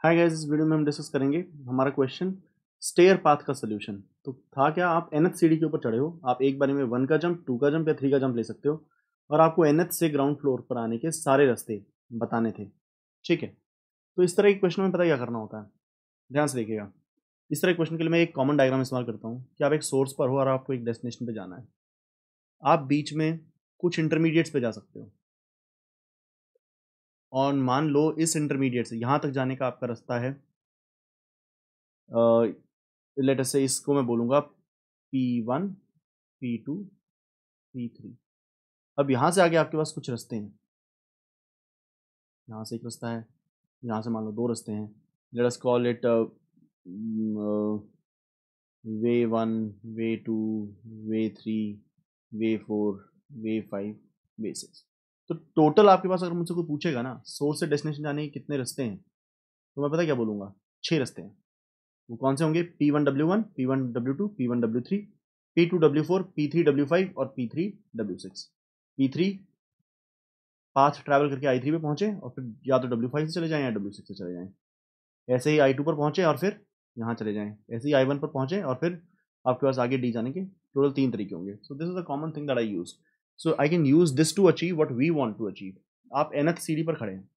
Hi guys, इस video में हम डिस्कस करेंगे हमारा क्वेश्चन स्टेयर पाथ का सोल्यूशन। तो था क्या, आप nth सीढ़ी के ऊपर चढ़े हो, आप एक बारी में 1 का जंप, 2 का जंप या 3 का जंप ले सकते हो और आपको nth से ग्राउंड फ्लोर पर आने के सारे रास्ते बताने थे। ठीक है, तो इस तरह के क्वेश्चन में पता क्या करना होता है, ध्यान से देखिएगा। इस तरह के क्वेश्चन के लिए मैं एक कॉमन डायग्राम इस्तेमाल करता हूँ कि आप एक सोर्स पर हो और आपको एक डेस्टिनेशन पे जाना है। आप बीच में कुछ इंटरमीडिएट्स पे जा सकते हो और मान लो इस इंटरमीडिएट से यहाँ तक जाने का आपका रास्ता है, लेट अस से इसको मैं बोलूँगा P1, P2, P3। अब यहाँ से आगे आपके पास कुछ रास्ते हैं, यहाँ से एक रास्ता है, यहाँ से मान लो 2 रास्ते हैं। Let us call it way 1, वे 2, वे 3, वे 4, वे 5, वे 6। तो टोटल आपके पास अगर मुझसे कोई पूछेगा ना सोर्स से डेस्टिनेशन जाने के कितने रास्ते हैं, तो मैं पता क्या बोलूँगा, 6 रास्ते हैं। वो कौन से होंगे? P1W1, P1W2, P1W3, P2W4, P3W5 और P3W6। P3 पाथ ट्रैवल करके I3 पे पहुंचे और फिर या तो W5 से चले जाएं या W6 से चले जाएं। ऐसे ही I2 पर पहुंचे और फिर यहाँ चले जाएं। ऐसे ही I1 पर पहुंचे और फिर आपके पास आगे D जाने के टोटल 3 तरीके होंगे। So this is the common thing that I use. So I can use this to achieve what we want to achieve. आप nth सीढ़ी पर खड़े हैं,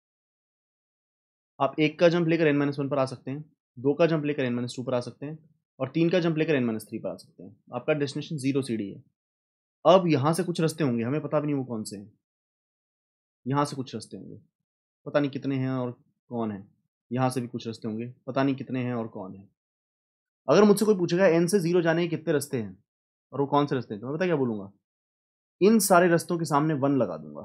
आप 1 का जंप लेकर n-1 पर आ सकते हैं, 2 का जंप लेकर n-2 पर आ सकते हैं और 3 का जंप लेकर n-3 पर आ सकते हैं। आपका डेस्टिनेशन 0 सीढ़ी है। अब यहाँ से कुछ रास्ते होंगे, हमें पता भी नहीं वो कौन से हैं। यहाँ से कुछ रास्ते होंगे, पता नहीं कितने हैं और कौन है। यहाँ से भी कुछ रास्ते होंगे, पता नहीं कितने हैं और कौन है। अगर मुझसे कोई पूछेगा n से 0 जाने के कितने रास्ते हैं और वो कौन से रास्ते हैं, तो मैं पता क्या बोलूँगा, इन सारे रास्तों के सामने 1 लगा दूंगा,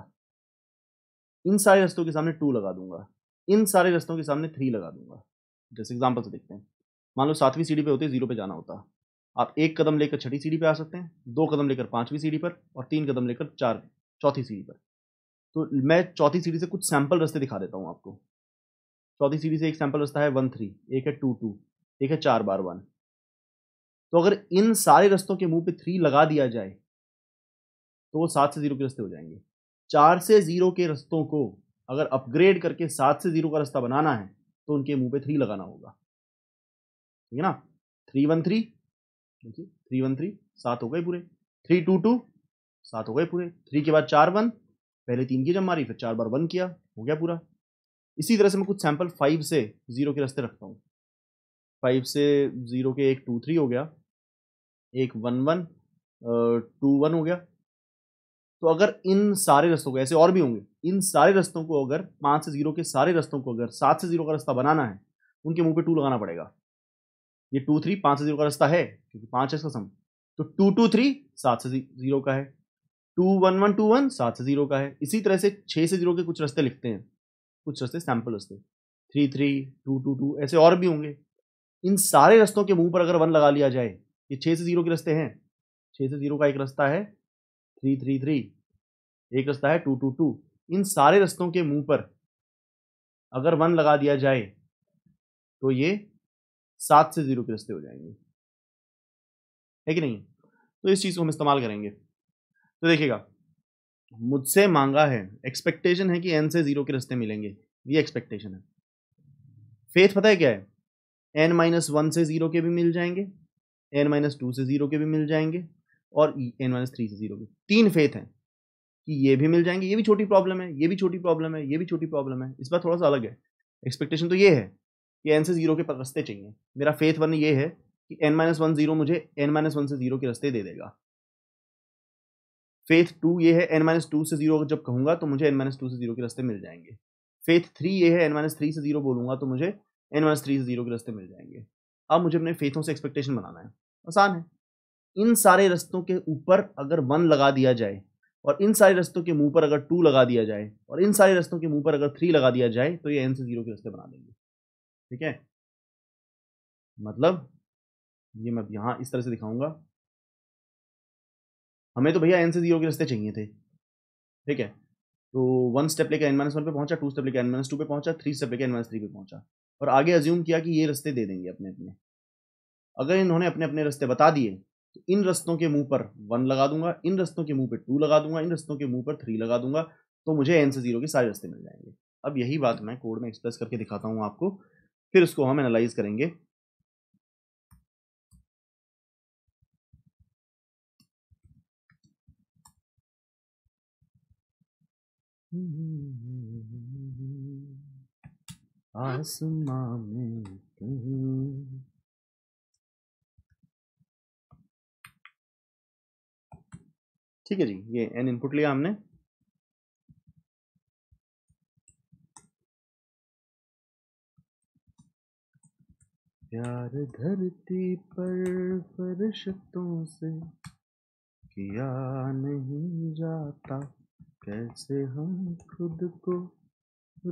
इन सारे रास्तों के सामने 2 लगा दूंगा, इन सारे रास्तों के सामने 3 लगा दूंगा। जैसे एग्जाम्पल से देखते हैं, मान लो 7वीं सीढ़ी पे होते 0 पे जाना होता, आप 1 कदम लेकर 6ठी सीढ़ी पे आ सकते हैं, 2 कदम लेकर 5वीं सीढ़ी पर और 3 कदम लेकर 4 चौथी सीढ़ी पर। तो मैं चौथी सीढ़ी से कुछ सैंपल रास्ते दिखा देता हूँ आपको। चौथी सीढ़ी से एक सैंपल रास्ता है 1-3, एक है 2-2, एक है 4-1। तो अगर इन सारे रास्तों के मुंह पे 3 लगा दिया जाए तो वो 7 से 0 के रास्ते हो जाएंगे। 4 से 0 के रास्तों को अगर अपग्रेड करके 7 से 0 का रास्ता बनाना है तो उनके मुंह पे 3 लगाना होगा, ठीक है ना। 3-1-3, देखिए 3-1-3, 7 हो गए पूरे। 3-2-2, 7 हो गए पूरे। 3 के बाद 4-1, पहले 3 की जम मारी फिर 4 बार 1 किया, हो गया पूरा। इसी तरह से मैं कुछ सैंपल 5 से 0 के रास्ते रखता हूँ। 5 से 0 के एक 2-3 हो गया, एक 1-1, 2-1 हो गया। तो अगर इन सारे रास्तों को, ऐसे और भी होंगे, इन सारे रास्तों को अगर 5 से 0 के सारे रास्तों को अगर 7 से 0 का रास्ता बनाना है, उनके मुंह पे 2 लगाना पड़ेगा। ये 2-3 5 से 0 का रास्ता है क्योंकि 5 है इसका सम। तो 2-2-3 7 से 0 का है, 2-1-1-2-1 7 से 0 का है। इसी तरह से 6 से 0 के कुछ रास्ते लिखते हैं, कुछ रास्ते सैंपल रास्ते, 3-3, 2-2-2, ऐसे और भी होंगे। इन सारे रास्तों के मुंह पर अगर 1 लगा लिया जाए, ये 6 से 0 के रास्ते हैं, 6 से 0 का एक रास्ता है 3-3-3, एक रास्ता है 2-2-2। इन सारे रास्तों के मुंह पर अगर 1 लगा दिया जाए तो ये 7 से 0 के रास्ते हो जाएंगे, है कि नहीं। तो इस चीज को हम इस्तेमाल करेंगे। तो देखिएगा, मुझसे मांगा है, एक्सपेक्टेशन है कि n से 0 के रास्ते मिलेंगे, ये एक्सपेक्टेशन है। फेथ पता है क्या है, n-1 से 0 के भी मिल जाएंगे, n-2 से 0 के भी मिल जाएंगे और n-3 से 0 के। 3 फेथ हैं कि ये भी मिल जाएंगे, ये भी छोटी प्रॉब्लम है, ये भी छोटी प्रॉब्लम है, ये भी छोटी प्रॉब्लम है। इस बार थोड़ा सा अलग है। एक्सपेक्टेशन तो ये है कि n से 0 के रास्ते चाहिए। मेरा फेथ 1 ये है कि n-1 0 मुझे n-1 से 0 के रास्ते दे देगा। फेथ 2 ये है, n-2 से 0 जब कहूंगा तो मुझे n-2 से 0 के रास्ते मिल जाएंगे। फेथ 3 ये है, n-3 से 0 बोलूंगा तो मुझे n-3 से 0 के रास्ते मिल जाएंगे। अब मुझे अपने फेथों से एक्सपेक्टेशन बनाना है, आसान है। इन सारे रास्तों के ऊपर अगर 1 लगा दिया जाए और इन सारे रास्तों के मुंह पर अगर 2 लगा दिया जाए और इन सारे रास्तों के मुंह पर अगर 3 लगा दिया जाए तो ये n से 0 के रास्ते बना देंगे, ठीक है। मतलब ये मैं यहां इस तरह से दिखाऊंगा, हमें तो भैया n से 0 के रास्ते चाहिए थे, ठीक है। तो 1 स्टेप लेकर n-1 पे पहुंचा, 2 स्टेप लेकर n-2 पे पहुंचा, 3 स्टेप लेकर n-3 पे पहुंचा और आगे अज्यूम किया कि ये रास्ते दे देंगे अपने अपने। अगर इन्होंने अपने अपने रास्ते बता दिए तो इन रास्तों के मुंह पर 1 लगा दूंगा, इन रास्तों के मुंह पर 2 लगा दूंगा, इन रास्तों के मुंह पर 3 लगा दूंगा, तो मुझे n से 0 के सारे रास्ते मिल जाएंगे। अब यही बात मैं कोड में एक्सप्रेस करके दिखाता हूं आपको फिर उसको हम एनालाइज करेंगे। आसमां में कहीं। ठीक है जी, ये n इनपुट लिया हमने। प्यार धरती पर फरिश्तों से किया नहीं जाता, कैसे हम खुद को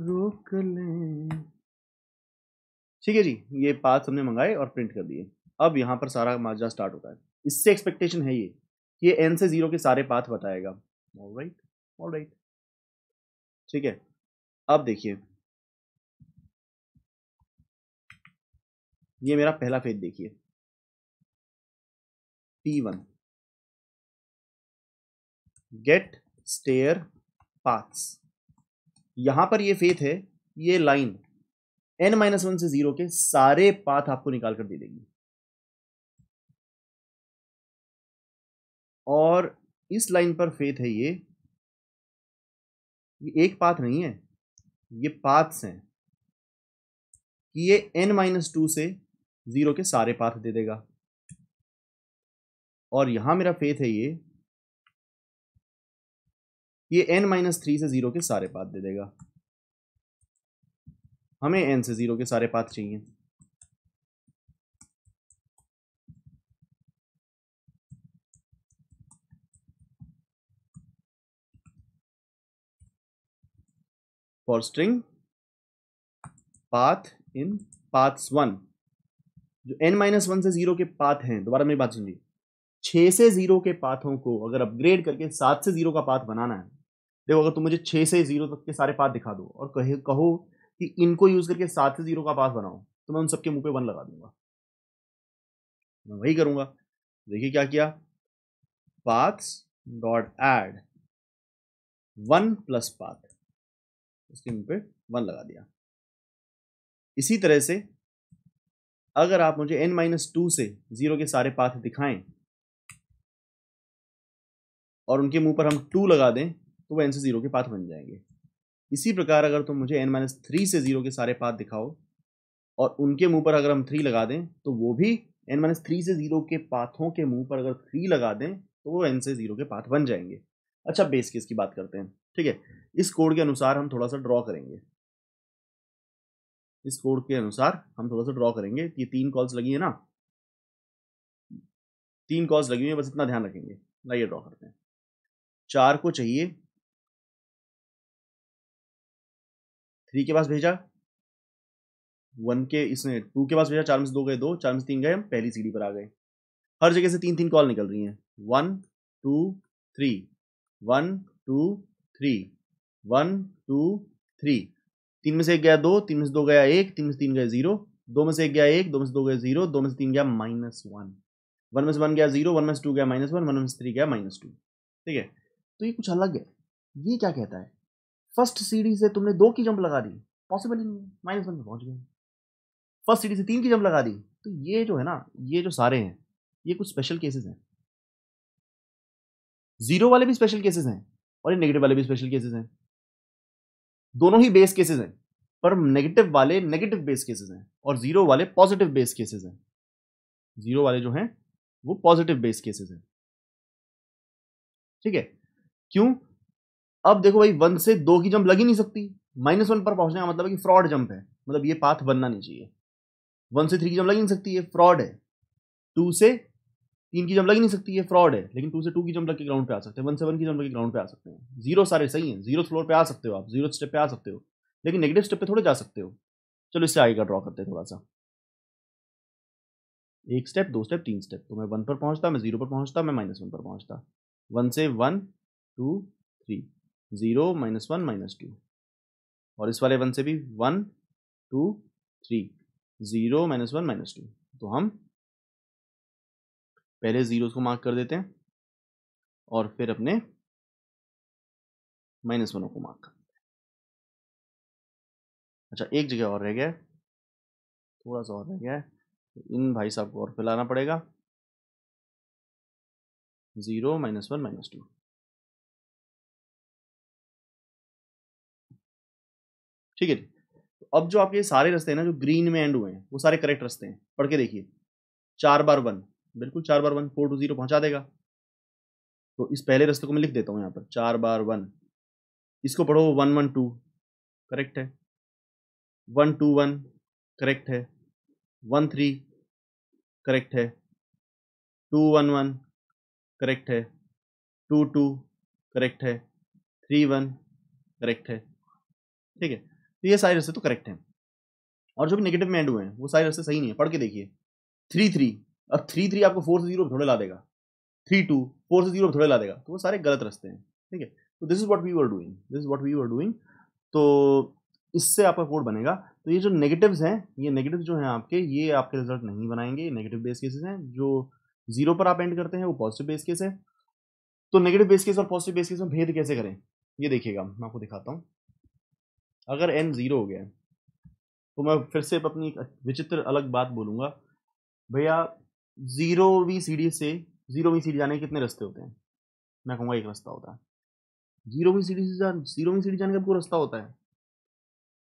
रोक लें। ठीक है जी, ये पाथ हमने मंगाए और प्रिंट कर दिए। अब यहाँ पर सारा माजरा स्टार्ट होता है। इससे एक्सपेक्टेशन है ये n से 0 के सारे पाथ बताएगा। ऑलराइट, ऑलराइट, ठीक है। अब देखिए, ये मेरा पहला फेज देखिए, P1 गेट स्टेयर पाथ्स। यहां पर ये फेथ है, ये लाइन n-1 से 0 के सारे पाथ आपको निकाल कर दे देगी। और इस लाइन पर फेथ है ये एक पाथ नहीं है, ये पाथ्स हैं कि ये n-2 से 0 के सारे पाथ दे देगा। और यहां मेरा फेथ है ये n-3 से 0 के सारे पाथ दे देगा। हमें n से 0 के सारे पाथ चाहिए। For string path in paths 1, जो n-1 से 0 के पाथ हैं, दोबारा मेरी बात सुनिए, 6 से 0 के पाथों को अगर अपग्रेड करके 7 से 0 का पाथ बनाना है, देखो अगर तुम मुझे 6 से 0 तक के सारे पाथ दिखा दो और कहो कि इनको यूज करके 7 से 0 का पाथ बनाओ, तो मैं उन सबके मुंह पे 1 लगा दूंगा। मैं वही करूंगा। देखिए क्या किया, paths dot add 1 plus path, उसके मुंह पे 1 लगा दिया। इसी तरह से अगर आप मुझे n-2 से 0 के सारे पाथ दिखाएं और उनके मुंह पर हम 2 लगा दें, तो वो n से 0 के पाथ बन जाएंगे। इसी प्रकार अगर तुम मुझे n-3 से 0 के सारे पाथ दिखाओ और उनके मुंह पर अगर हम 3 लगा दें, तो वो भी n-3 से 0 के पाथों के मुंह पर अगर 3 लगा दें, तो वो n से 0 के पाथ बन जाएंगे। अच्छा, बेस केस की बात करते हैं। ठीक है, इस कोड के अनुसार हम थोड़ा सा ड्रॉ करेंगे। इस कोड के अनुसार हम थोड़ा सा ड्रॉ करेंगे। ये 3 कॉल्स लगी है ना, 3 कॉल्स लगी हुई है, बस इतना ध्यान रखेंगे। लाइए ड्रॉ करते हैं। 4 को चाहिए, 3 के पास भेजा, 1 के इसने 2 के पास भेजा, 4 में से 2 गए 2, 4 में से 3 गए, हम पहली सीढ़ी पर आ गए। हर जगह से 3 3 कॉल निकल रही हैं। 1 2 3, 1 2 3, 1 2 3। 3 में से 1 गया 2, 3 में से 2 गया 1, 3 में से 3 गया 0, 2 में से 1 गया 1, 2 में से 2 गया 0, 2 में से 3 गया -1, 1 में से 1 गया 0, 1 में से 2 गया -1, 1 में से 3 गया -2। ठीक है, तो ये कुछ अलग है। ये क्या कहता है, फर्स्ट सीढ़ी से तुमने 2 की जंप लगा दी, पॉसिबल ही नहीं है, -1 में पहुंच गए। फर्स्ट सीढ़ी से 3 की जंप लगा दी, तो ये जो है ना, ये जो सारे हैं, ये कुछ स्पेशल केसेस हैं। 0 वाले भी स्पेशल केसेस हैं और ये नेगेटिव वाले भी स्पेशल केसेस हैं। दोनों ही बेस केसेस हैं, पर नेगेटिव वाले नेगेटिव बेस केसेस हैं और 0 वाले पॉजिटिव बेस केसेस हैं। 0 वाले जो हैं वो पॉजिटिव बेस केसेस हैं। ठीक है, क्यों? अब देखो भाई, 1 से 2 की जंप लग ही नहीं सकती। -1 पर पहुंचने का मतलब है कि फ्रॉड जंप है, मतलब ये पाथ बनना नहीं चाहिए। 1 से 3 की जंप लग ही नहीं सकती है, फ्रॉड है। 2 से 3 की जंप लग ही नहीं सकती है, फ्रॉड है। लेकिन 2 से 2 की जंप लग के ग्राउंड पे आ सकते हैं, 1 से 1 की जंप लग के ग्राउंड पे आ सकते हैं। 0 सारे सही हैं, 0 फ्लोर पे आ सकते हो आप, 0 स्टेप पे आ सकते हो, लेकिन नेगेटिव स्टेप पे थोड़े जा सकते हो। चलो इससे आगे का ड्रॉ करते हैं थोड़ा सा। 1 स्टेप, 2 स्टेप, 3 स्टेप, तो मैं 1 पर पहुंचता, मैं 0 पर पहुंचता, मैं -1 पर पहुंचता। 1 से 1 2 3, 0 -1 -2, और इस वाले 1 से भी 1 2 3, 0 -1 -2। तो हम पहले जीरोस को मार्क कर देते हैं और फिर अपने -1 को मार्क कर देते हैं। अच्छा, एक जगह और रह गया है, थोड़ा सा और रह गया है, इन भाई साहब को और फैलाना पड़ेगा। 0 -1 -2। ठीक है जी। तो अब जो आपके सारे रास्ते हैं ना जो ग्रीन में एंड हुए हैं वो सारे करेक्ट रास्ते हैं, पढ़ के देखिए। 4 बार 1, बिल्कुल 4 बार 1 4 to 0 पहुंचा देगा। तो इस पहले रास्ते को मैं लिख देता हूँ यहाँ पर 4 बार 1। इसको पढ़ो 1 1 2, करेक्ट है। 1 2 1 करेक्ट है। 1 3 करेक्ट है। 2 1 1 करेक्ट है। 2 2 करेक्ट है। 3 1 करेक्ट है। ठीक है, तो ये सारे रास्ते तो करेक्ट हैं। और जो भी नेगेटिव में एंड हुए हैं वो सारे रास्ते सही नहीं है, पढ़ के देखिए। 3 3, अब 3 3 आपको 4 से 0 थोड़े ला देगा। 3 2 4 से 0 थोड़े ला देगा, तो वो सारे गलत रास्ते हैं। ठीक है, तो this is what we were doing, this is what we were doing. तो इससे आपका कोड बनेगा। तो ये जो नेगेटिव्स हैं, ये नेगेटिव जो हैं आपके, ये आपके रिजल्ट नहीं बनाएंगे। नेगेटिव बेस केसेस हैं। जो 0 पर आप एंड करते हैं वो पॉजिटिव बेस केस है। तो नेगेटिव बेस केस और पॉजिटिव बेस केस में भेद कैसे करें, ये देखिएगा, मैं आपको दिखाता हूँ। अगर n 0 हो गया है तो मैं फिर से अपनी एक विचित्र अलग बात बोलूंगा। भैया 0वीं सीढ़ी से 0वीं सीढ़ी जाने के कितने रास्ते होते हैं? मैं कहूँगा एक रास्ता होता है। 0वीं सीढ़ी जाने का आपको रास्ता होता है।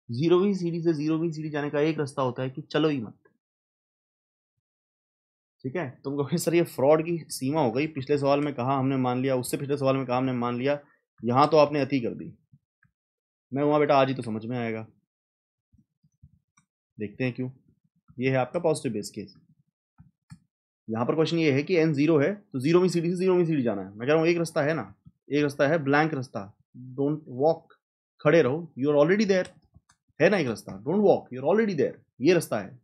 0वीं सीढ़ी से 0वीं सीढ़ी जाने का एक रास्ता होता है कि चलो ही मत। ठीक है, तुम कहोगे सर ये फ्रॉड की सीमा हो गई, पिछले सवाल में कहा हमने मान लिया, उससे पिछले सवाल में कहा हमने मान लिया, यहाँ तो आपने अति कर दी। मैं वहाँ बेटा आज ही तो समझ में आएगा, देखते हैं क्यों। ये है आपका पॉजिटिव बेस केस। यहाँ पर क्वेश्चन ये है कि n 0 है तो 0वीं सीढ़ी से 0वीं सीढ़ी जाना है। मैं कह रहा हूँ एक रास्ता है ना, एक रास्ता है, ब्लैंक रास्ता। डोंट वॉक, खड़े रहो, यू आर ऑलरेडी देयर। है ना एक रास्ता, don't walk, you are already there, ये रास्ता है।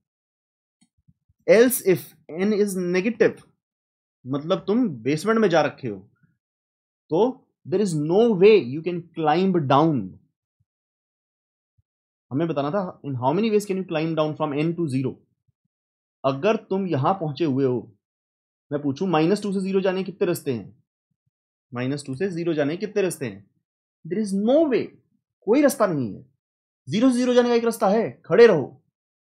Else if n is negative, मतलब तुम बेसमेंट में जा रखे हो, तो there is no way you can climb down. हमें बताना था in how many ways can you climb down from n to 0। अगर तुम यहां पहुंचे हुए हो, मैं पूछूं -2 से 0 जाने कितने रास्ते हैं? -2 से 0 जाने कितने रास्ते हैं? देर इज नो वे, कोई रास्ता नहीं है। 0 से 0 जाने का एक रास्ता है, खड़े रहो।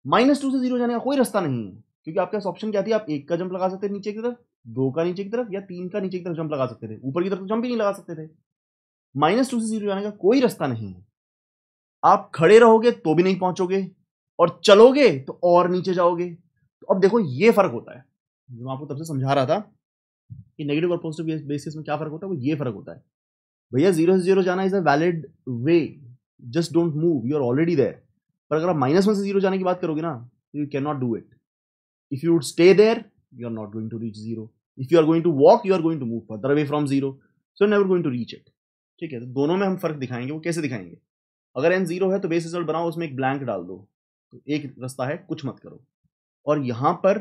-2 से 0 जाने का कोई रास्ता नहीं है, क्योंकि आपके पास ऑप्शन क्या थी, आप 1 का जंप लगा सकते थे नीचे की तरफ, 2 का नीचे की तरफ, या 3 का नीचे की तरफ जंप लगा सकते थे। ऊपर की तरफ जंप ही नहीं लगा सकते थे। -2 से 0 जाने का कोई रास्ता नहीं है। आप खड़े रहोगे तो भी नहीं पहुंचोगे, और चलोगे तो और नीचे जाओगे। तो अब देखो ये फर्क होता है, जो मैं आपको तब से समझा रहा था कि नेगेटिव और पॉजिटिव बेसिस में क्या फर्क होता है, वो ये फर्क होता है। भैया 0 से 0 जाना is a valid way, just don't move, you are already there. पर अगर आप -1 से 0 जाने की बात करोगे ना, you can not do it. If you would stay there, you are not going to reach 0। If you are going to walk, you are going to move further away from 0, so never going to reach it. ठीक है, तो दोनों में हम फर्क दिखाएंगे। वो कैसे दिखाएंगे? अगर n 0 है तो बेस रिजल्ट बनाओ, उसमें एक ब्लैंक डाल दो, तो एक रास्ता है, कुछ मत करो। और यहां पर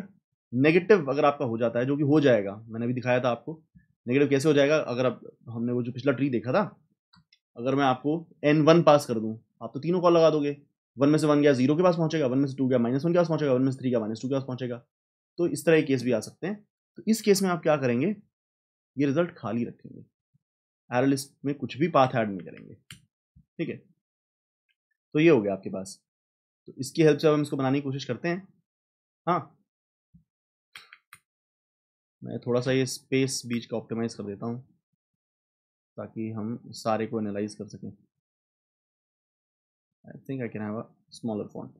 नेगेटिव अगर आपका हो जाता है, जो कि हो जाएगा, मैंने अभी दिखाया था आपको नेगेटिव कैसे हो जाएगा। अगर आप, हमने वो जो पिछला ट्री देखा था, अगर मैं आपको n1 पास कर दूं, आप तो तीनों कॉल लगा दोगे। 1 में से 1 गया 0 के पास पहुंचेगा, 1 में से 2 गया -1 के पास पहुंचेगा, 1 में से 3 गया -2 के पास पहुंचेगा। तो इस तरह के केस भी आ सकते हैं। तो इस केस में आप क्या करेंगे, ये रिजल्ट खाली रखेंगे, एरर लिस्ट में कुछ भी पाथ ऐड नहीं करेंगे। ठीक है, तो ये हो गया आपके पास। तो इसकी हेल्प से अब हम इसको बनाने की कोशिश करते हैं। हाँ, मैं थोड़ा सा ये स्पेस बीच का ऑप्टिमाइज कर देता हूँ ताकि हम सारे को एनालाइज कर सकें। I think I can have a smaller font.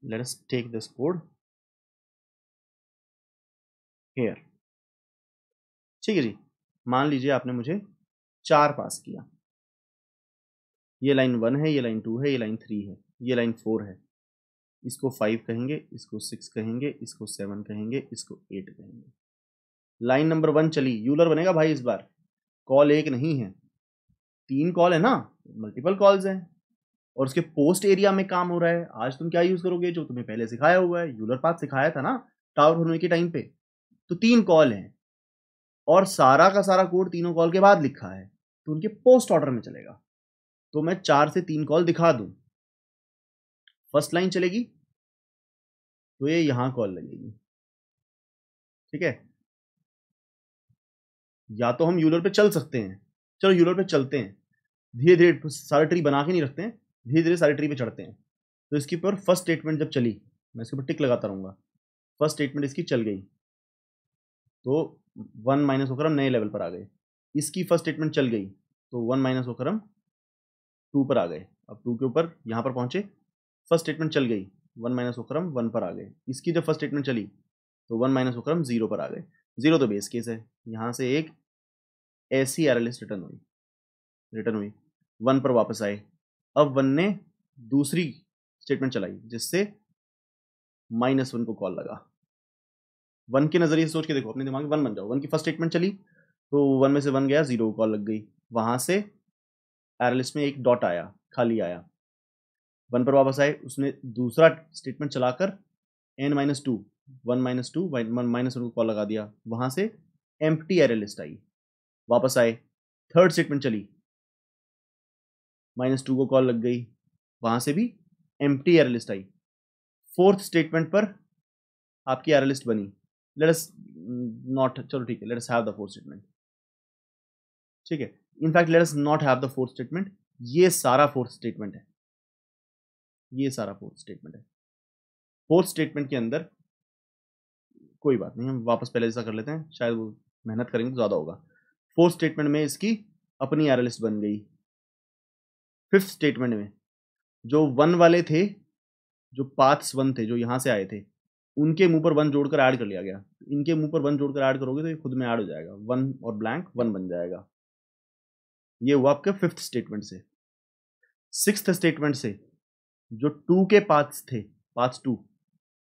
Let us take this code here. ठीक है जी, मान लीजिए आपने मुझे 4 पास किया। ये लाइन 1 है, ये लाइन 2 है, ये लाइन 3 है, ये लाइन 4 है। इसको 5 कहेंगे, इसको 6 कहेंगे, इसको 7 कहेंगे, इसको 8 कहेंगे। लाइन नंबर 1 चली, यूलर बनेगा भाई इस बार। कॉल एक नहीं है, 3 कॉल है ना, मल्टीपल कॉल्स हैं। और उसके पोस्ट एरिया में काम हो रहा है। आज तुम क्या यूज करोगे, जो तुम्हें पहले सिखाया हुआ है, यूलर पाथ सिखाया था ना टावर होने के टाइम पे। तो 3 कॉल हैं, और सारा का सारा कोड तीनों कॉल के बाद लिखा है, तो उनके पोस्ट ऑर्डर में चलेगा। तो मैं 4 से 3 कॉल दिखा दूं। फर्स्ट लाइन चलेगी तो ये यहां कॉल लगेगी। ठीक है, या तो हम यूलर पे चल सकते हैं, चलो यूलर पे चलते हैं, धीरे धीरे सारे ट्री बना के नहीं रखते हैं, धीरे धीरे सारे ट्री पे चढ़ते हैं। तो इसके ऊपर फर्स्ट स्टेटमेंट जब चली, मैं इसके ऊपर टिक लगाता रहूँगा, फर्स्ट स्टेटमेंट इसकी चल गई तो 1 माइनस होकर हम नए लेवल पर आ गए। इसकी फर्स्ट स्टेटमेंट चल गई तो 1 माइनस होकर हम 2 पर आ गए। अब 2 के ऊपर यहाँ पर पहुँचे, फर्स्ट स्टेटमेंट चल गई, 1 माइनस होकर हम 1 पर आ गए। इसकी जब फर्स्ट स्टेटमेंट चली तो 1 माइनस होकर हम 0 पर आ गए। 0 तो बेस केस है, यहाँ से एक ऐसी एरर लिस्ट रिटर्न हुई 1 पर वापस आए। अब 1 ने दूसरी स्टेटमेंट चलाई जिससे -1 को कॉल लगा। 1 के नजरिए से सोच के देखो, अपने दिमाग में 1 बन जाओ। 1 की फर्स्ट स्टेटमेंट चली तो 1 में से 1 गया, 0 को कॉल लग गई। वहां से एरर लिस्ट में एक डॉट आया, खाली आया। 1 पर वापस आए, उसने दूसरा स्टेटमेंट चलाकर n-2 1 -1 को कॉल लगा दिया। वहां से एम्प्टी एरर लिस्ट आई, वापस आए, थर्ड स्टेटमेंट चली, -2 को कॉल लग गई, वहां से भी एम्प्टी एरर लिस्ट आई। फोर्थ स्टेटमेंट पर आपकी एरर लिस्ट बनी। लेट अस नॉट, चलो ठीक है, let us have the fourth statement. ठीक है, in fact let us not have the fourth statement. ये सारा फोर्थ स्टेटमेंट है, ये सारा फोर्थ स्टेटमेंट है। फोर्थ स्टेटमेंट के अंदर कोई बात नहीं, हम वापस पहले जैसा कर लेते हैं, शायद वो मेहनत करेंगे तो ज़्यादा होगा। फोर्थ स्टेटमेंट में इसकी अपनी एरर लिस्ट बन गई। फिफ्थ स्टेटमेंट में जो 1 वाले थे, जो पाथ्स 1 थे, जो यहाँ से आए थे, उनके मुंह पर 1 जोड़कर ऐड कर लिया गया। इनके मुंह पर 1 जोड़कर ऐड करोगे तो ये खुद में ऐड हो जाएगा, 1 और ब्लैंक 1 बन जाएगा। ये हुआ आपके फिफ्थ स्टेटमेंट से। सिक्स्थ स्टेटमेंट से जो 2 के पाथ्स थे, पाथ्स 2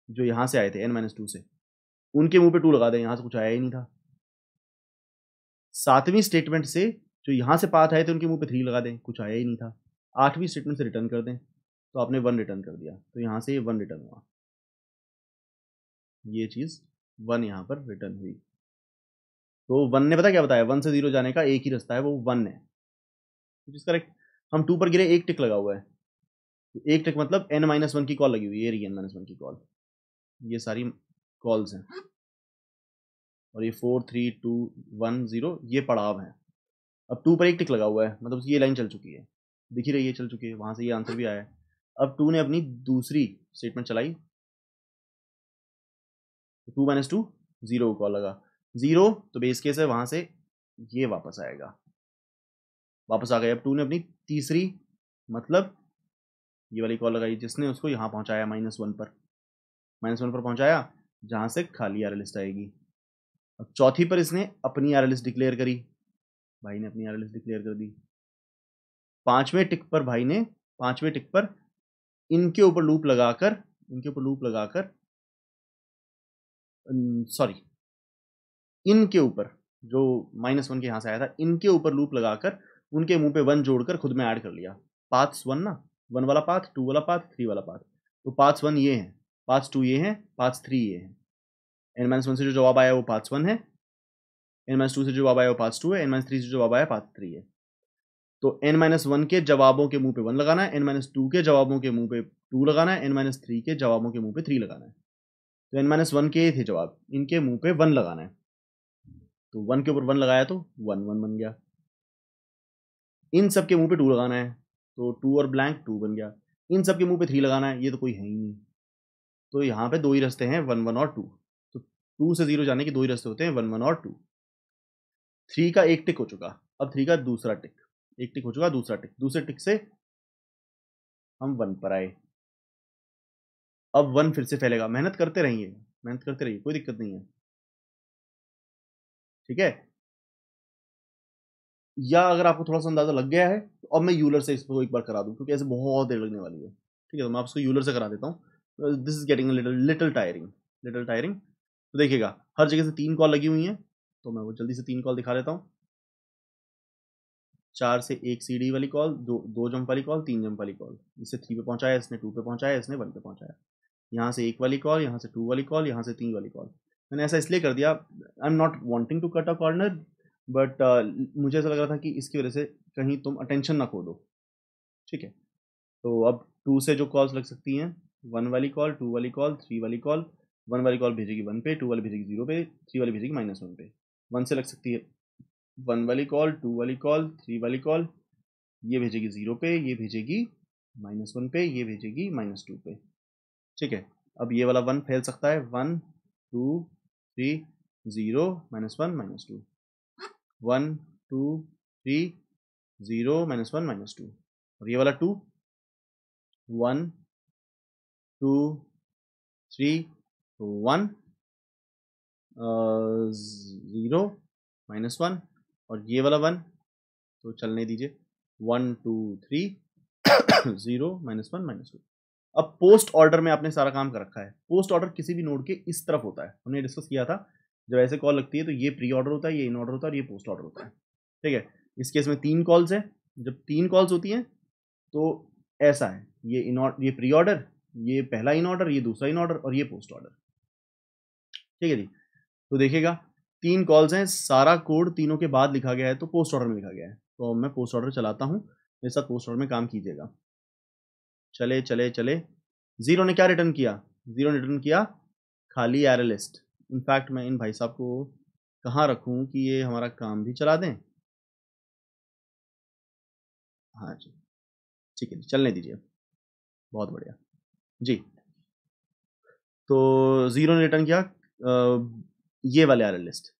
जो यहाँ से आए थे n-2 से, उनके मुंह पे 2 लगा दें, यहाँ से कुछ आया ही नहीं था। सातवीं स्टेटमेंट से जो यहाँ से पाथ आए थे उनके मुंह पे 3 लगा दें, कुछ आया ही नहीं था। आठवीं स्टेटमेंट से रिटर्न कर दें तो आपने 1 रिटर्न कर दिया, तो यहाँ से ये 1 रिटर्न हुआ। ये चीज़ 1 यहाँ पर रिटर्न हुई। तो 1 ने पता क्या बताया, 1 से 0 जाने का एक ही रास्ता है, वो 1 है, जिस करेक्ट। हम 2 पर गिरे, एक टिक लगा हुआ है, तो एक टिक मतलब n-1 की कॉल लगी हुई है, ये रही n-1 की कॉल। ये सारी कॉल्स हैं और ये 4 3 2 1 0 ये पड़ाव हैं। अब 2 पर एक टिक लगा हुआ है, मतलब ये लाइन चल चुकी है, दिख ही रही है चल चुकी है, वहां से ये आंसर भी आया है। अब 2 ने अपनी दूसरी स्टेटमेंट चलाई, 2 - 2 0 को कॉल लगा, 0 तो बेस केस है, वहां से ये वापस आएगा, वापस आ गया। अब 2 ने अपनी तीसरी मतलब ये वाली कॉल लगाई जिसने उसको यहाँ पहुंचाया -1 पर, -1 पर पहुंचाया जहां से खाली आर लिस्ट आएगी। अब चौथी पर इसने अपनी आर लिस्ट डिक्लेयर करी, भाई ने अपनी आर लिस्ट डिक्लेयर कर दी। पांचवें टिक पर भाई ने, पांचवें टिक पर इनके ऊपर लूप लगाकर सॉरी, इनके ऊपर जो -1 के यहाँ से आया था, इनके ऊपर लूप लगाकर उनके मुंह पे 1 जोड़कर खुद में ऐड कर लिया। पाथ्स 1 ना, 1 वाला पाथ, 2 वाला पाथ, 3 वाला पाथ, तो पाथ्स 1 ये हैं, पाथ्स 2 ये हैं, पाथ्स 3 ये हैं। n-1 से जो जवाब आया वो पाथ्स 1 है, n-2 से जो जवाब आया वो पाथ्स 2 है, n-3 से जो जवाब आया पाथ 3 है। तो n-1 के जवाबों के मुंह पे 1 लगाना है, n-2 के जवाबों के मुंह पे 2 लगाना है, n-3 के जवाबों के मुंह पे 3 लगाना है। तो n-1 के थे जवाब, इनके मुंह पे 1 लगाना है, तो 1 के ऊपर 1 लगाया तो 1 1 बन गया। इन सब के मुंह पे 2 लगाना है तो 2 और ब्लैंक 2 बन गया। इन सब के मुंह पे 3 लगाना है, ये तो कोई है ही नहीं, तो यहाँ पे 2 ही रास्ते हैं, 1 1 और 2। तो 2 से 0 जाने के 2 ही रास्ते होते हैं, 1 1 और 2। 3 का एक टिक हो चुका, अब 3 का दूसरा टिक, एक टिक हो चुका, दूसरा टिक, दूसरे टिक से हम 1 पर आए। अब 1 फिर से फैलेगा, मेहनत करते रहिए, मेहनत करते रहिए, कोई दिक्कत नहीं है, ठीक है। या अगर आपको थोड़ा सा अंदाजा लग गया है तो अब मैं यूलर से इसको एक बार करा दूं, क्योंकि ऐसे बहुत देर लगने वाली है, ठीक है। तो मैं आपको यूलर से करा देता हूँ। This is getting little tiring. तो देखिएगा हर जगह से 3 कॉल लगी हुई हैं, तो मैं वो जल्दी से 3 कॉल दिखा देता हूँ। 4 से 1 सीडी वाली कॉल, 2 जंप वाली कॉल, 3 जंप वाली कॉल, इससे 3 पे पहुंचाया, इसने 2 पे पहुंचाया, इसने 1 पे पहुंचाया। यहाँ से 1 वाली कॉल, यहाँ से 2 वाली कॉल, यहाँ से 3 वाली कॉल। मैंने ऐसा इसलिए कर दिया, I am not wanting to cut a corner, but मुझे ऐसा लग रहा था कि इसकी वजह से कहीं तुम अटेंशन ना खो दो, ठीक है। तो अब 2 से जो कॉल्स लग सकती हैं, 1 वाली कॉल, 2 वाली कॉल, 3 वाली कॉल। 1 वाली कॉल भेजेगी 1 पे, 2 वाली भेजेगी 0 पे, 3 वाली भेजेगी -1 पे। 1 से लग सकती है 1 वाली कॉल, 2 वाली कॉल, 3 वाली कॉल, ये भेजेगी 0 पे, ये भेजेगी -1 पे, ये भेजेगी -2 पे। ठीक है, अब ये वाला 1 फैल सकता है, 1 2 3 0 -1 -2, 1 2 3 0 -1 -2, और ये वाला 2 1 2 3 1 0 -1, और ये वाला 1 तो चलने दीजिए, 1 2 3 0 -1 -2। अब पोस्ट ऑर्डर में आपने सारा काम कर रखा है। पोस्ट ऑर्डर किसी भी नोड के इस तरफ होता है, हमने डिस्कस किया था। जब ऐसे कॉल लगती है तो ये प्री ऑर्डर होता है, ये इन ऑर्डर होता है और ये पोस्ट ऑर्डर होता है। ठीक है, इस केस में 3 कॉल्स है। जब 3 कॉल्स होती हैं तो ऐसा है, ये प्री ऑर्डर, ये पहला इन ऑर्डर, ये दूसरा इन ऑर्डर और ये पोस्ट ऑर्डर। ठीक है जी, तो देखिएगा 3 कॉल्स हैं, सारा कोड तीनों के बाद लिखा गया है, तो पोस्ट ऑर्डर में लिखा गया है। तो मैं पोस्ट ऑर्डर चलाता हूँ, मेरे साथ पोस्ट ऑर्डर में काम कीजिएगा। चले चले चले, जीरो ने क्या रिटर्न किया? जीरो ने रिटर्न किया खाली एरे लिस्ट। इनफैक्ट मैं इन भाई साहब को कहाँ रखूँ कि ये हमारा काम भी चला दें। हाँ जी, ठीक है जी, चलने दीजिए, बहुत बढ़िया जी। तो जीरो ने रिटर्न किया ये वाले एरे लिस्ट।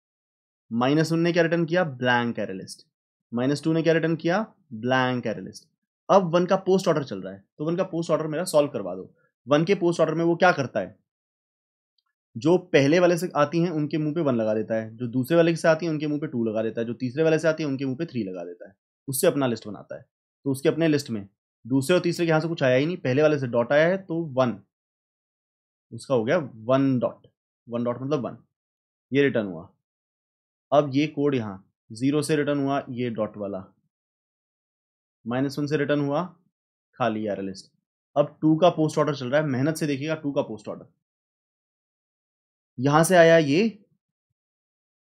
-1 ने क्या रिटर्न किया? Blank array list. -2 ने क्या रिटर्न किया? Blank array list. अब 1 का पोस्ट ऑर्डर चल रहा है, तो 1 का पोस्ट ऑर्डर मेरा सॉल्व करवा दो। 1 के पोस्ट ऑर्डर में वो क्या करता है? जो पहले वाले से आती हैं उनके मुंह पे 1 लगा देता है, जो दूसरे वाले से आती है उनके मुंह पे 2 लगा देता है, जो तीसरे वाले से आती है उनके मुंह पे 3 लगा देता है। उससे अपना लिस्ट बनाता है। तो उसके अपने लिस्ट में दूसरे और तीसरे के यहाँ से कुछ आया ही नहीं, पहले वाले से डॉट आया है तो 1, उसका हो गया 1 डॉट। 1 डॉट मतलब 1, ये रिटर्न हुआ। अब ये कोड यहाँ 0 से रिटर्न हुआ, ये डॉट वाला, -1 से रिटर्न हुआ खाली एरे लिस्ट। अब 2 का पोस्ट ऑर्डर चल रहा है, मेहनत से देखिएगा 2 का पोस्ट ऑर्डर। यहां से आया ये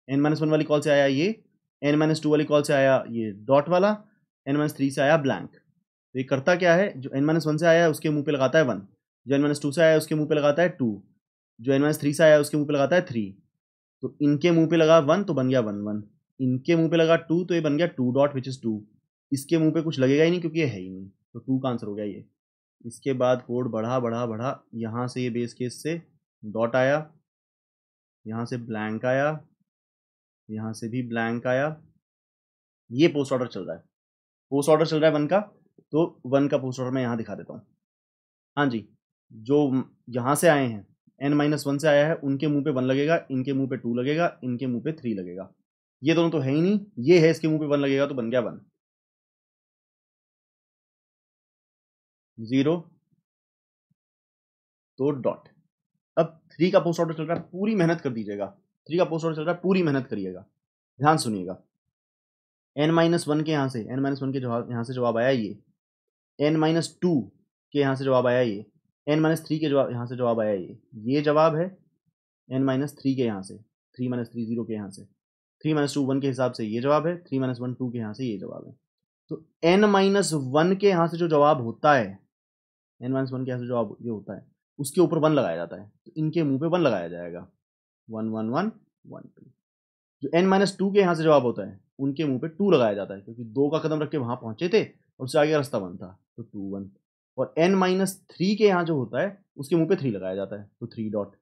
n-1 वाली कॉल से आया ये, n-2 वाली कॉल से आया ये डॉट वाला, n-3 से आया ब्लैंक। तो ये करता क्या है? जो n-1 से आया है उसके मुंह पे लगाता है 1, जो n-2 से आया है उसके मुंह पे लगाता है 2, जो n-3 से आया है उसके मुंह पे लगाता है 3। तो इनके मुंह पे लगा 1 तो बन गया 1 1, इनके मुंह पे लगा 2 तो ये बन गया 2 डॉट विच इज 2। इसके मुंह पे कुछ लगेगा ही नहीं क्योंकि ये है ही नहीं, तो 2 का आंसर हो गया ये। इसके बाद कोड बढ़ा बढ़ा बढ़ा, यहाँ से ये बेस केस से डॉट आया, यहाँ से ब्लैंक आया, यहाँ से भी ब्लैंक आया। ये पोस्ट ऑर्डर चल रहा है, पोस्ट ऑर्डर चल रहा है 1 का, तो 1 का पोस्ट ऑर्डर मैं यहाँ दिखा देता हूँ। हाँ जी, जो यहाँ से आए हैं n-1 से आया है उनके मुंह पे 1 लगेगा, इनके मुंह पे 2 लगेगा, इनके मुंह पे 3 लगेगा। ये दोनों तो है ही नहीं, ये है इसके मुंह पे 1 लगेगा तो बन गया 1। 0 तो डॉट। अब 3 का पोस्ट ऑर्डर चल रहा है, पूरी मेहनत कर दीजिएगा। 3 का पोस्ट ऑर्डर चल रहा है, पूरी मेहनत करिएगा, ध्यान सुनिएगा। n-1 के यहाँ से, n-1 के जवाब यहाँ से जवाब आया ये, n-2 के यहाँ से जवाब आया ये, n-3 के जवाब यहाँ से जवाब आया ये जवाब है n-3 के यहाँ से, 3 -3 0 के यहाँ से, 3 -2 1 के हिसाब से ये जवाब है, 3 -1 2 के यहाँ से ये जवाब है। तो n-1 के यहाँ से जो जवाब होता है, n-1 के यहाँ से जवाब ये होता है, उसके ऊपर 1 लगाया जाता है, तो इनके मुंह पे 1 लगाया जाएगा, 1 1 1 1 2। जो n-2 के यहाँ से जवाब होता है उनके मुंह पे 2 लगाया जाता है, क्योंकि 2 का कदम रख के वहां पहुंचे थे और उससे आगे का रास्ता 1 था, तो 2 1। और n-3 के यहाँ जो होता है उसके मुंह पे 3 लगाया जाता है, तो 3 डॉट।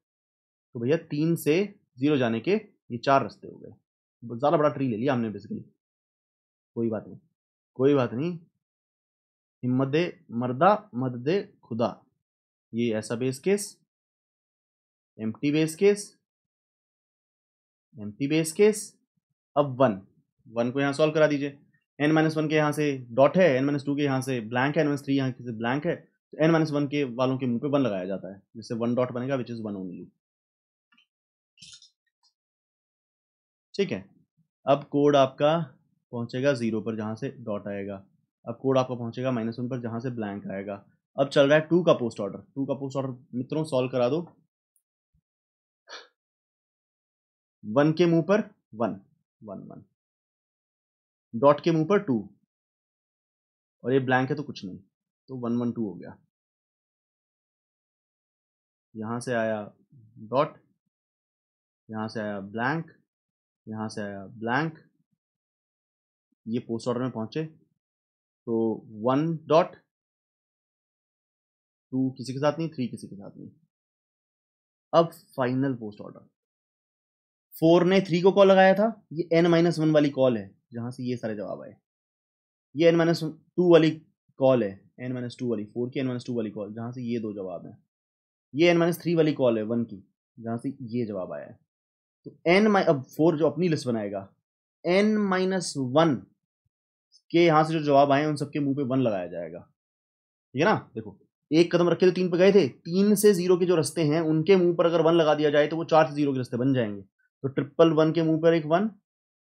तो भैया 3 से 0 जाने के ये 4 रास्ते हो गए। ज़्यादा बड़ा ट्री ले लिया हमने बेसिकली, कोई बात नहीं, कोई बात नहीं। हिम्मत दे मर्दा, मत दे खुदा। ये ऐसा base case, empty base case, empty base case. अब 1 को यहाँ सॉल्व करा दीजिए। n-1 के यहाँ से डॉट है, n-2 के यहाँ से ब्लैंक है, n-3 यहाँ से ब्लैंक है, तो n-1 के वालों के मुंह पे 1 लगाया जाता है, जिससे 1 डॉट बनेगा विच इज 1 ओनली। ठीक है, अब कोड आपका पहुंचेगा 0 पर जहाँ से डॉट आएगा, अब कोड आपका पहुंचेगा -1 पर जहाँ से ब्लैंक आएगा। अब चल रहा है 2 का पोस्ट ऑर्डर। 2 का पोस्ट ऑर्डर मित्रों सॉल्व करा दो। 1 के मुंह पर 1 1 1, डॉट के मुंह पर 2, और ये ब्लैंक है तो कुछ नहीं, तो 1 1 2 हो गया। यहाँ से आया डॉट, यहाँ से आया ब्लैंक, यहाँ से आया ब्लैंक, ये पोस्ट ऑर्डर में पहुंचे तो 1 डॉट 2 किसी के साथ नहीं, 3 किसी के साथ नहीं। अब फाइनल पोस्ट ऑर्डर 4 ने 3 को कॉल लगाया था, ये n-1 वाली कॉल है जहां से ये सारे जवाब आए। ये n-2 वाली कॉल है, n-2 वाली 4 की n-2 वाली कॉल जहां से ये दो जवाब हैं। ये n-3 वाली कॉल है 1 की जहां से ये जवाब आया है। तो अब 4 जो अपनी लिस्ट बनाएगा, n-1 के यहां से जो जवाब आए उन सबके मुंह पे 1 लगाया जाएगा। ठीक है ना? देखो एक कदम रखे तो 3 पे गए थे, 3 से 0 के जो रास्ते हैं उनके मुंह पर अगर 1 लगा दिया जाए तो वो 4 से 0 के रास्ते बन जाएंगे। तो 111 के मुंह पर एक 1,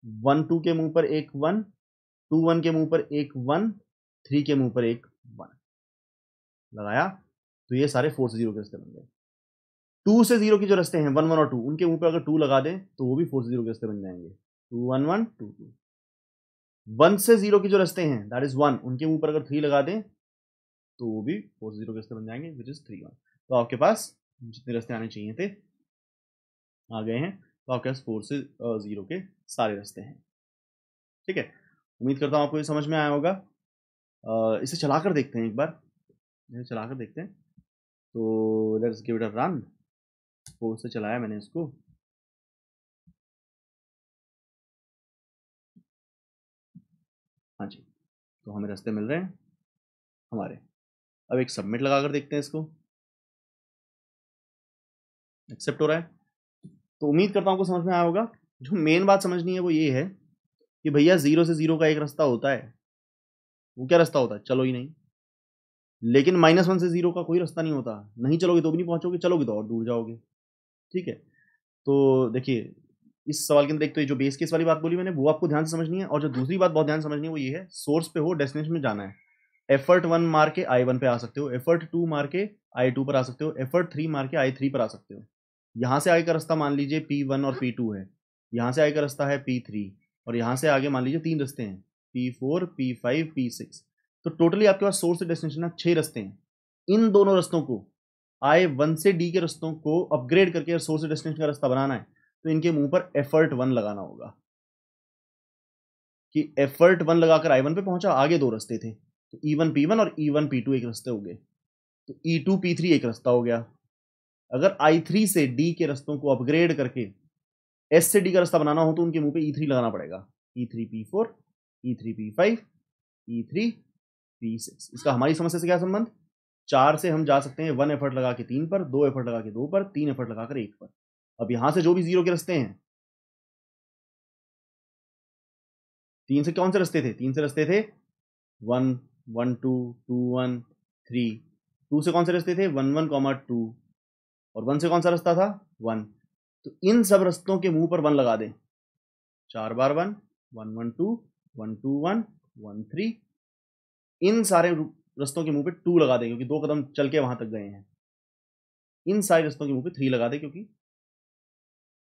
12 के मुंह पर एक 1, 21 के मुंह पर एक 1, 3 के मुंह पर एक 1 लगाया तो ये सारे 4 से 0 के रास्ते बन गए। 2 से 0 के जो रास्ते हैं 1 1 और 2 उनके मुंह पर अगर 2 लगा दें तो वो भी 4 से 0 के रास्ते बन जाएंगे। 2 1 1 2 2। 1 से 0 के जो रास्ते हैं दैट इज 1 उनके मुंह पर अगर 3 लगा दें तो वो भी 4 से 0 के रास्ते बन जाएंगे विच इज 3 1। तो आपके पास जितने रास्ते आने चाहिए थे आ गए हैं। तो आपके पास 4 से 0 के सारे रास्ते हैं। ठीक है, उम्मीद करता हूँ आपको ये समझ में आया होगा। इसे चलाकर देखते हैं एक बार, इसे चलाकर देखते हैं। तो let's give it a run. 4 से चलाया मैंने इसको, हाँ जी, तो हमें रास्ते मिल रहे हैं हमारे। अब एक सबमिट लगाकर देखते हैं इसको, एक्सेप्ट हो रहा है। तो उम्मीद करता हूँ आपको समझ में आया होगा। जो मेन बात समझनी है वो ये है कि भैया 0 से 0 का एक रास्ता होता है। वो क्या रास्ता होता है? चलो ही नहीं। लेकिन -1 से 0 का कोई रास्ता नहीं होता, नहीं चलोगे तो भी नहीं पहुंचोगे, चलोगे तो और दूर जाओगे। ठीक है, तो देखिए इस सवाल के अंदर एक तो ये जो बेस केस वाली बात बोली मैंने वो आपको ध्यान से समझनी है, और जो दूसरी बात बहुत ध्यान से समझनी है वो ये है, सोर्स पे हो, डेस्टिनेशन में जाना है। एफर्ट 1 मार के I1 पे आ सकते हो, एफर्ट 2 मार के I2 पर आ सकते हो, एफर्ट 3 मार के I3 पर आ सकते हो। यहाँ से आगे का रास्ता मान लीजिए P1 और P2 है, यहाँ से आगे का रास्ता है P3, और यहाँ से आगे मान लीजिए 3 रास्ते हैं P4 P5 P6। तो टोटली आपके पास सोर्स से डेस्टिनेशन में 6 रास्ते हैं। इन दोनों रास्तों को I1 से D के रास्तों को अपग्रेड करके सोर्स से डेस्टिनेशन का रास्ता बनाना है तो इनके मुंह पर एफर्ट 1 लगाना होगा कि एफर्ट 1 लगाकर I1 पे पहुंचा, आगे दो रास्ते थे तो E1 P1 और E1 P2 एक रास्ते हो गए, तो E2 P3 एक रास्ता हो गया। अगर I3 से D के रास्तों को अपग्रेड करके S से D का रास्ता बनाना हो तो उनके मुंह पे E3 लगाना पड़ेगा। E3 P4 E3 P5 E3 P6। इसका हमारी समस्या से क्या संबंध? 4 से हम जा सकते हैं 1 एफर्ट लगा के 3 पर, 2 एफर्ट लगा के 2 पर, 3 एफर्ट लगाकर 1 पर। अब यहां से जो भी 0 के रास्ते हैं, 3 से कौन से रास्ते थे? 3 से रास्ते थे 1 1 2 2 1 3। 2 से कौन से रास्ते थे? 1 1 2, और 1 से कौन सा रास्ता था? 1। तो इन सब रास्तों के मुंह पर 1 लगा दें। 4 बार 1 1 1 2 1 2 1 1 3। इन सारे रास्तों के मुंह पे 2 लगा दें क्योंकि 2 कदम चल के वहां तक गए हैं। इन सारे रास्तों के मुंह पे 3 लगा दें क्योंकि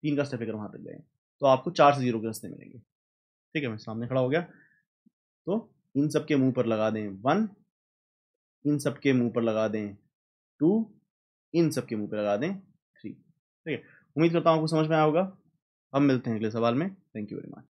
3 का स्टेप लेकर वहां तक गए हैं। तो आपको 4 से 0 के रास्ते मिलेंगे। ठीक है, मैं सामने खड़ा हो गया। तो इन सब के मुंह पर लगा दें 1, इन सब के मुंह पर लगा दें 2, इन सब के मुंह पर लगा दें 3। ठीक है, उम्मीद करता हूँ आपको समझ में आया होगा। अब मिलते हैं अगले सवाल में। Thank you very much.